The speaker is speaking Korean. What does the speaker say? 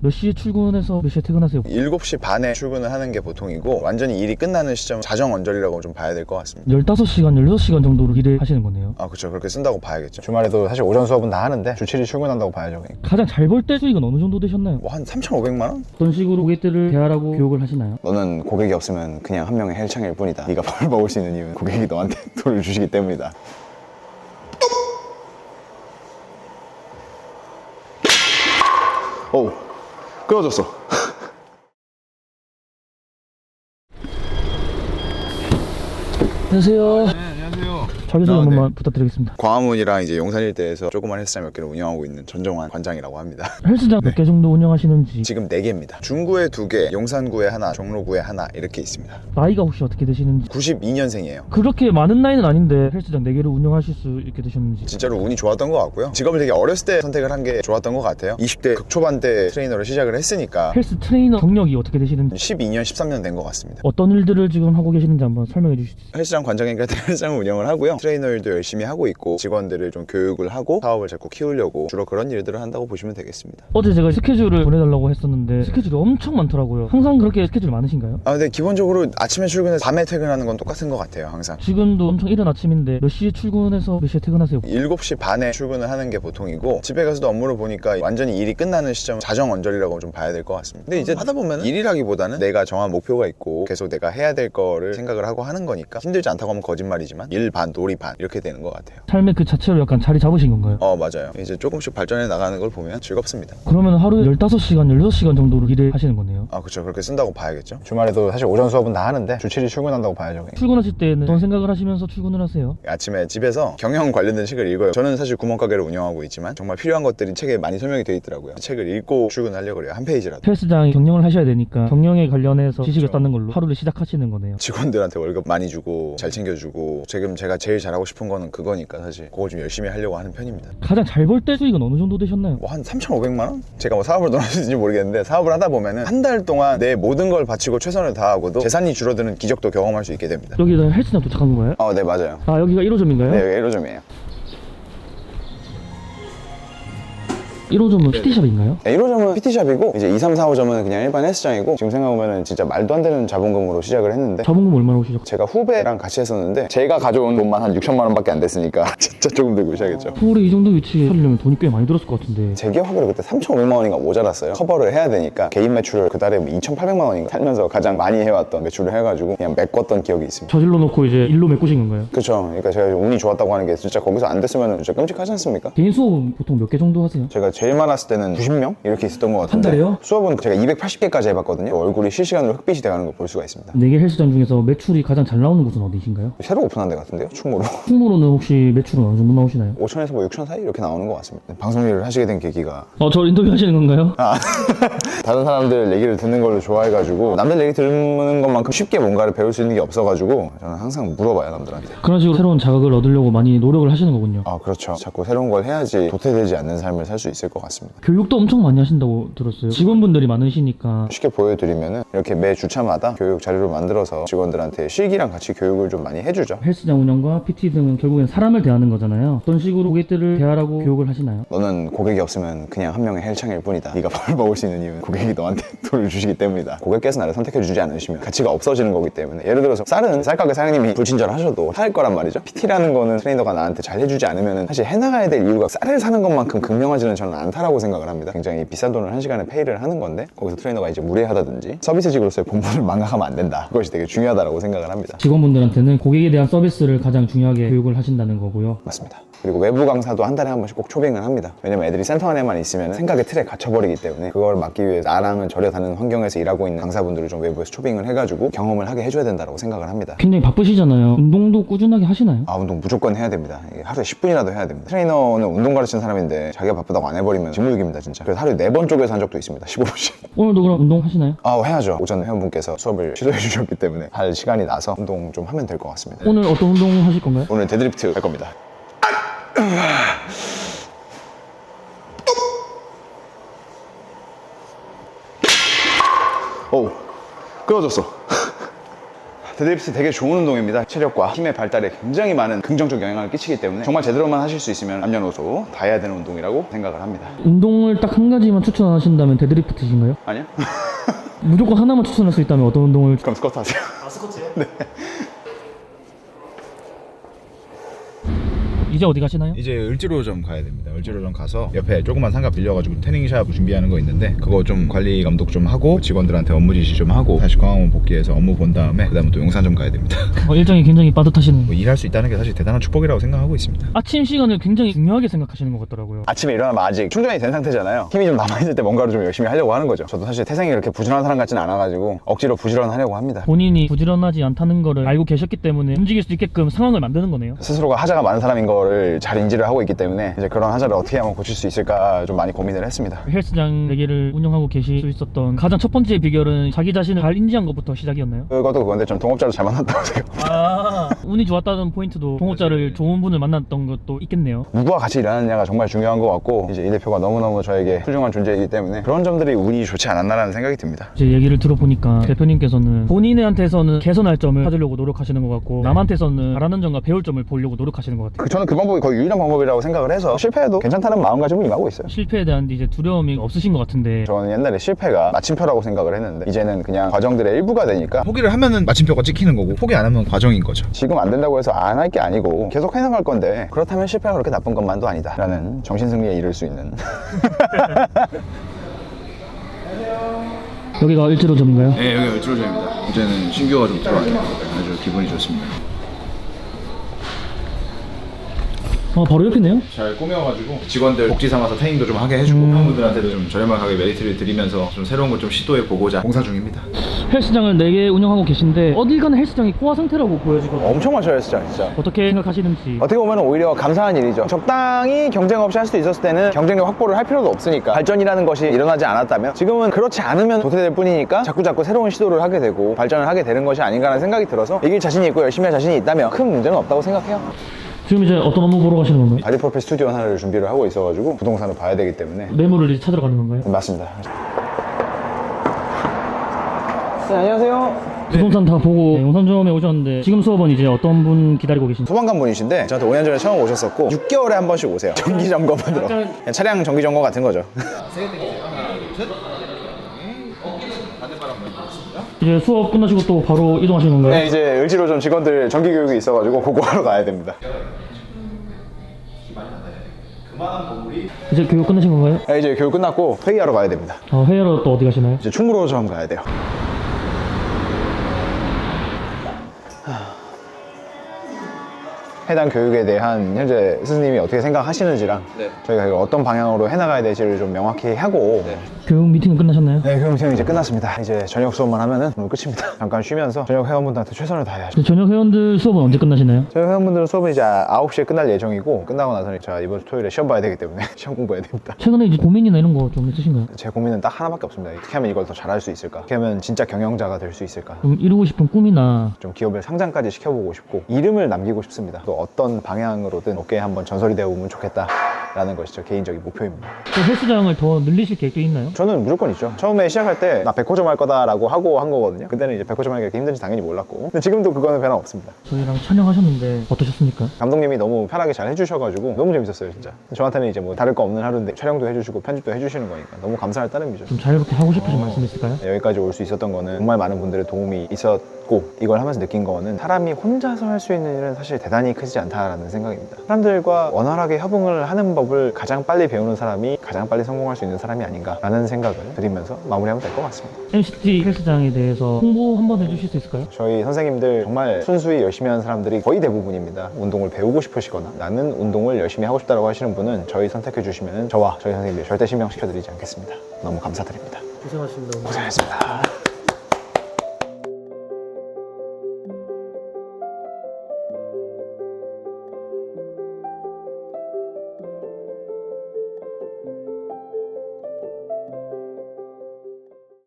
몇 시에 출근해서 몇 시에 퇴근하세요? 7시 반에 출근을 하는 게 보통이고 완전히 일이 끝나는 시점 자정언저리라고 좀 봐야 될 것 같습니다. 15시간, 16시간 정도로 일을 하시는 거네요. 아 그렇죠. 그렇게 쓴다고 봐야겠죠. 주말에도 사실 오전 수업은 다 하는데 주 7일 출근한다고 봐야죠. 가장 잘 벌 때 수익은 어느 정도 되셨나요? 뭐 한 3,500만 원? 어떤 식으로 고객들을 대하라고 교육을 하시나요? 너는 고객이 없으면 그냥 한 명의 헬창일 뿐이다. 네가 벌 먹을 수 있는 이유는 고객이 너한테 돈을 주시기 때문이다. 오, 끊어졌어. 안녕하세요. 네, 안녕하세요. 자기소개 한 네. 번만 부탁드리겠습니다. 광화문이랑 이제 용산 일대에서 조그만 헬스장 몇 개를 운영하고 있는 전정환 관장이라고 합니다. 헬스장 몇 개 정도 운영하시는지, 지금 4개입니다. 중구에 2개, 용산구에 하나, 종로구에 하나 이렇게 있습니다. 나이가 혹시 어떻게 되시는지. 92년생이에요. 그렇게 많은 나이는 아닌데 헬스장 4개를 운영하실 수 있게 되셨는지. 진짜로 운이 좋았던 것 같고요. 직업을 되게 어렸을 때 선택을 한 게 좋았던 것 같아요. 20대 극초반 때 트레이너를 시작을 했으니까 헬스 트레이너 경력이 어떻게 되시는지, 12년, 13년 된 것 같습니다. 어떤 일들을 지금 하고 계시는지 한번 설명해 주실 수 있어요? 헬스장 관장이니까 헬스장을 운영을 하고요. 트레이너 일도 열심히 하고 있고 직원들을 좀 교육을 하고 사업을 자꾸 키우려고 주로 그런 일들을 한다고 보시면 되겠습니다. 어제 제가 스케줄을 보내달라고 했었는데 스케줄이 엄청 많더라고요. 항상 그렇게 스케줄 많으신가요? 아 근데 기본적으로 아침에 출근해서 밤에 퇴근하는 건 똑같은 것 같아요. 항상 지금도 엄청 이른 아침인데 몇 시에 출근해서 몇 시에 퇴근하세요? 7시 반에 출근을 하는 게 보통이고 집에 가서도 업무를 보니까 완전히 일이 끝나는 시점 자정언저리라고 좀 봐야 될 것 같습니다. 근데 이제 하다 보면 일이라기보다는 내가 정한 목표가 있고 계속 내가 해야 될 거를 생각을 하고 하는 거니까 힘들지 않다고 하면 거짓말이지만 일 반, 놀이 반 이렇게 되는 것 같아요. 삶의 그 자체로 약간 자리 잡으신 건가요? 맞아요. 이제 조금씩 발전해 나가는 걸 보면 즐겁습니다. 그러면 하루에 15시간, 16시간 정도로 일을 하시는 거네요. 아 그렇죠. 그렇게 쓴다고 봐야겠죠. 주말에도 사실 오전 수업은 다 하는데 주 7일 출근한다고 봐야죠. 출근하실 때는 어떤 생각을 하시면서 출근을 하세요? 아침에 집에서 경영 관련된 책을 읽어요. 저는 사실 구멍가게를 운영하고 있지만 정말 필요한 것들이 책에 많이 설명이 되어 있더라고요. 책을 읽고 출근하려고 그래요. 한 페이지라도. 헬스장 경영을 하셔야 되니까 경영에 관련해서 지식을 그렇죠. 쌓는 걸로 하루를 시작하시는 거네요. 직원들한테 월급 많이 주고 잘 챙겨주고 지금 제가 제일 잘하고 싶은 거는 그거니까 사실 그거 좀 열심히 하려고 하는 편입니다. 가장 잘 벌 때 수익은 어느 정도 되셨나요? 뭐 한 3,500만 원? 제가 뭐 사업을 넣었는지 모르겠는데 사업을 하다 보면은 한 달 동안 내 모든 걸 바치고 최선을 다하고도 재산이 줄어드는 기적도 경험할 수 있게 됩니다. 여기가 헬스장 도착한 건가요? 네 맞아요. 아, 여기가 1호점인가요? 네 여기 1호점이에요. 1호점은 PT샵인가요? 네, 1호점은 PT샵이고 이제 2, 3, 4, 5점은 그냥 일반 헬스장이고 지금 생각해보면 진짜 말도 안 되는 자본금으로 시작을 했는데 자본금 얼마나 오시죠? 제가 후배랑 같이 했었는데 제가 가져온 돈만 한 6천만 원밖에 안 됐으니까 진짜 조금 들고 시작했죠. 서울에 이 정도 위치에 살려면 돈이 꽤 많이 들었을 것 같은데. 제 기억하기로 그때 3,500만 원인가 모자랐어요. 커버를 해야 되니까 개인 매출을 그 달에 2,800만 원인가 살면서 가장 많이 해왔던 매출을 해가지고 그냥 메꿨던 기억이 있습니다. 저질러 놓고 이제 일로 메꾸신 건가요? 그쵸. 그러니까 제가 운이 좋았다고 하는 게 진짜 거기서 안 됐으면 진짜 끔찍하지 않습니까? 개인 수업은 보통 몇 개 정도 하세요? 제가 제일 많았을 때는 90명? 이렇게 있었던 것 같은데 달에요? 수업은 제가 280개까지 해봤거든요. 얼굴이 실시간으로 흑빛이 돼가는 걸 볼 수가 있습니다. 4개 헬스장 중에서 매출이 가장 잘 나오는 곳은 어디신가요? 새로 오픈한 데 같은데요? 충무로. 충무로는 혹시 매출은 어느 정도 나오시나요? 5천에서 뭐 6천 사이 이렇게 나오는 것 같습니다. 방송 일을 하시게 된 계기가 저 인터뷰 하시는 건가요? 다른 사람들 얘기를 듣는 걸로 좋아해가지고 남들 얘기 듣는 것만큼 쉽게 뭔가를 배울 수 있는 게 없어가지고 저는 항상 물어봐요 남들한테. 그런 식으로 새로운 자극을 얻으려고 많이 노력을 하시는 거군요. 아 그렇죠. 자꾸 새로운 걸 해야지 도태되지 않는 삶을 살 수 있을 것 같습니다. 교육도 엄청 많이 하신다고 들었어요. 직원분들이 많으시니까. 쉽게 보여드리면은 이렇게 매 주차마다 교육 자료를 만들어서 직원들한테 실기랑 같이 교육을 좀 많이 해주죠. 헬스장 운영과 PT 등은 결국엔 사람을 대하는 거잖아요. 어떤 식으로 고객들을 대하라고 교육을 하시나요? 너는 고객이 없으면 그냥 한 명의 헬창일 뿐이다. 네가 벌 먹을 수 있는 이유는 고객이 너한테 돈을 주시기 때문이다. 고객께서 나를 선택해주지 않으시면 가치가 없어지는 거기 때문에 예를 들어서 쌀은 쌀가게 사장님이 불친절하셔도 살 거란 말이죠. PT라는 거는 트레이너가 나한테 잘 해주지 않으면 사실 해나가야 될 이유가 쌀을 사는 것만큼 극명하지는 저는 않다라고 생각을 합니다. 굉장히 비싼 돈을 한 시간에 페이를 하는 건데 거기서 트레이너가 이제 무례하다든지 서비스직으로서의 본분을 망각하면 안 된다. 그것이 되게 중요하다고 생각을 합니다. 직원분들한테는 고객에 대한 서비스를 가장 중요하게 교육을 하신다는 거고요. 맞습니다. 그리고 외부 강사도 한 달에 한 번씩 꼭 초빙을 합니다. 왜냐면 애들이 센터 안에만 있으면 생각의 틀에 갇혀버리기 때문에 그걸 막기 위해 나랑은 절여 다른 환경에서 일하고 있는 강사분들을 좀 외부에서 초빙을 해가지고 경험을 하게 해줘야 된다고 생각을 합니다. 굉장히 바쁘시잖아요. 운동도 꾸준하게 하시나요? 운동 무조건 해야 됩니다. 이게 하루에 10분이라도 해야 됩니다. 트레이너는 운동 가르치는 사람인데 자기가 바쁘다고 안 해버리면 직무유기입니다 진짜. 그래서 하루에 4번 쪼개서 한 적도 있습니다. 15분씩. 오늘도 그럼 운동하시나요? 해야죠. 오전 회원분께서 수업을 취소해 주셨기 때문에 할 시간이 나서 운동 좀 하면 될 것 같습니다. 오늘 어떤 운동 하실 건가요? 오늘 데드리프트 할 겁니다. 오, 끊어졌어. 데드리프트 되게 좋은 운동입니다. 체력과 힘의 발달에 굉장히 많은 긍정적 영향을 끼치기 때문에 정말 제대로만 하실 수 있으면 남녀노소 다 해야 되는 운동이라고 생각을 합니다. 운동을 딱 한 가지만 추천하신다면 데드리프트신가요? 아니요? 무조건 하나만 추천할 수 있다면 어떤 운동을? 그럼 스쿼트 하세요. 아, 스쿼트요? 네. 이제 어디 가시나요? 이제 을지로점 가야 됩니다. 을지로점 가서 옆에 조그만 상가 빌려가지고 태닝샵 준비하는 거 있는데 그거 좀 관리 감독 좀 하고 직원들한테 업무 지시 좀 하고 다시 광화문 복귀해서 업무 본 다음에 그 다음에 또 용산점 가야 됩니다. 일정이 굉장히 빠듯하시네요. 뭐 일할 수 있다는 게 사실 대단한 축복이라고 생각하고 있습니다. 아침 시간을 굉장히 중요하게 생각하시는 것 같더라고요. 아침에 일어나면 아직 충전이 된 상태잖아요. 힘이 좀 남아있을 때 뭔가를 좀 열심히 하려고 하는 거죠. 저도 사실 태생이 그렇게 부지런한 사람 같지는 않아가지고 억지로 부지런하려고 합니다. 본인이 부지런하지 않다는 거를 알고 계셨기 때문에 움직일 수 있게끔 상황을 만드는 거네요. 스스로가 하자가 많은 사람인 거를 잘 인지를 하고 있기 때문에 이제 그런 하자를 어떻게 하면 고칠 수 있을까 좀 많이 고민을 했습니다. 헬스장 4개를 운영하고 계실 수 있었던 가장 첫 번째 비결은 자기 자신을 잘 인지한 것부터 시작이었나요? 그것도 그건데 좀 동업자를 잘 만났다고 생각. 운이 좋았다는 포인트도 동업자를 좋은 분을 만났던 것도 있겠네요. 누구와 같이 일하느냐가 정말 중요한 것 같고 이제 이 대표가 너무너무 저에게 훌륭한 존재이기 때문에 그런 점들이 운이 좋지 않았나라는 생각이 듭니다. 이제 얘기를 들어보니까 대표님께서는 본인한테서는 개선할 점을 찾으려고 노력하시는 것 같고 남한테서는 잘하는 점과 배울 점을 보려고 노력하시는 것 같아요. 저는 그 방법이 거의 유일한 방법이라고 생각을 해서 실패해도 괜찮다는 마음가짐을 임하고 있어요. 실패에 대한 이제 두려움이 없으신 것 같은데 저는 옛날에 실패가 마침표라고 생각을 했는데 이제는 그냥 과정들의 일부가 되니까 포기를 하면은 마침표가 찍히는 거고 포기 안 하면 과정인 거죠. 지금 안 된다고 해서 안 할 게 아니고 계속 해나갈 건데 그렇다면 실패가 그렇게 나쁜 것만도 아니다 라는 정신승리에 이를 수 있는 여기가 을지로점인가요? 네, 여기 을지로점입니다. 이제는 신규가 좀 들어왔네요. 아주 기분이 좋습니다. 바로 옆이네요? 잘 꾸며가지고 직원들 복지 삼아서 태닝도 좀 하게 해주고 회원분들한테도 좀 저렴한 가격에 메리트를 드리면서 좀 새로운 걸 좀 시도해보고자 공사 중입니다. 헬스장을 4개 운영하고 계신데 어딜 가나 헬스장이 포화 상태라고 보여지거든요. 엄청 많죠 진짜 어떻게 생각하시는지. 어떻게 보면 오히려 감사한 일이죠. 적당히 경쟁 없이 할 수 있었을 때는 경쟁력 확보를 할 필요도 없으니까 발전이라는 것이 일어나지 않았다면 지금은 그렇지 않으면 도태될 뿐이니까 자꾸자꾸 새로운 시도를 하게 되고 발전을 하게 되는 것이 아닌가라는 생각이 들어서 이길 자신이 있고 열심히 할 자신이 있다면 큰 문제는 없다고 생각해요. 지금 이제 어떤 업무 보러 가시는 건가요? 바디프로필 스튜디오 하나를 준비를 하고 있어가지고 부동산을 봐야 되기 때문에 매물을 이제 찾으러 가는 건가요? 맞습니다. 네, 안녕하세요. 부동산 다 보고 용산점에 오셨는데 지금 수업은 이제 어떤 분 기다리고 계신지. 소방관 분이신데 저한테 5년 전에 처음 오셨었고 6개월에 한 번씩 오세요. 정기 점검하러. 그냥 차량 정기 점검 같은 거죠. 이제 수업 끝나시고 또 바로 이동하시는 건가요? 네, 이제 을지로점 직원들 정기 교육이 있어가지고 그거 하러 가야 됩니다. 이제 교육 끝나신 건가요? 네, 이제 교육 끝났고 회의하러 가야 됩니다. 회의하러 또 어디 가시나요? 이제 충무로점 가야 돼요. 해당 교육에 대한 현재 스승님이 어떻게 생각하시는지랑 저희가 이걸 어떤 방향으로 해나가야 될지를 좀 명확히 하고 교육 미팅은 끝나셨나요? 네, 교육 미팅은 이제 끝났습니다. 이제 저녁 수업만 하면은 오늘 끝입니다. 잠깐 쉬면서 저녁 회원분들한테 최선을 다해야죠. 저녁 회원들 수업은 언제 끝나시나요? 저희 회원분들은 수업은 이제 9시에 끝날 예정이고 끝나고 나서는 제가 이번 주 토요일에 시험 봐야 되기 때문에 시험 공부해야 됩니다. 최근에 이제 고민이나 이런 거 좀 있으신가요? 제 고민은 딱 하나밖에 없습니다. 어떻게 하면 이걸 더 잘할 수 있을까? 어떻게 하면 진짜 경영자가 될 수 있을까? 좀 이루고 싶은 꿈이나 좀 기업을 상장까지 시켜보고 싶고 이름을 남기고 싶습니다. 또 어떤 방향으로든 업계에 한번 전설이 되어보면 좋겠다라는 것이 제 개인적인 목표입니다. 또 헬스장을 더 늘리실 계획도 있나요? 저는 무조건 있죠. 처음에 시작할 때 나 100호점 할 거다라고 하고 한 거거든요. 그때는 이제 100호점 하기가 그렇게 힘든지 당연히 몰랐고 근데 지금도 그거는 변함없습니다. 저희랑 촬영하셨는데 어떠셨습니까? 감독님이 너무 편하게 잘 해주셔가지고 너무 재밌었어요 진짜. 저한테는 이제 뭐 다를 거 없는 하루인데 촬영도 해주시고 편집도 해주시는 거니까 너무 감사할 따름이죠. 좀 자유롭게 하고 싶으신 말씀 있을까요? 여기까지 올 수 있었던 거는 정말 많은 분들의 도움이 있었고 이걸 하면서 느낀 거는 사람이 혼자서 할 수 있는 일은 사실 대단히 크지 않다라는 생각입니다. 사람들과 원활하게 협응을 하는 법을 가장 빨리 배우는 사람이 가장 빨리 성공할 수 있는 사람이 아닌가라는 생각을 드리면서 마무리하면 될 것 같습니다. MCT 헬스장에 대해서 홍보 한번 해주실 수 있을까요? 저희 선생님들 정말 순수히 열심히 하는 사람들이 거의 대부분입니다. 운동을 배우고 싶으시거나 나는 운동을 열심히 하고 싶다고 하시는 분은 저희 선택해 주시면 저와 저희 선생님들 절대 실명시켜 드리지 않겠습니다. 너무 감사드립니다. 고생하셨습니다. 고생하셨습니다.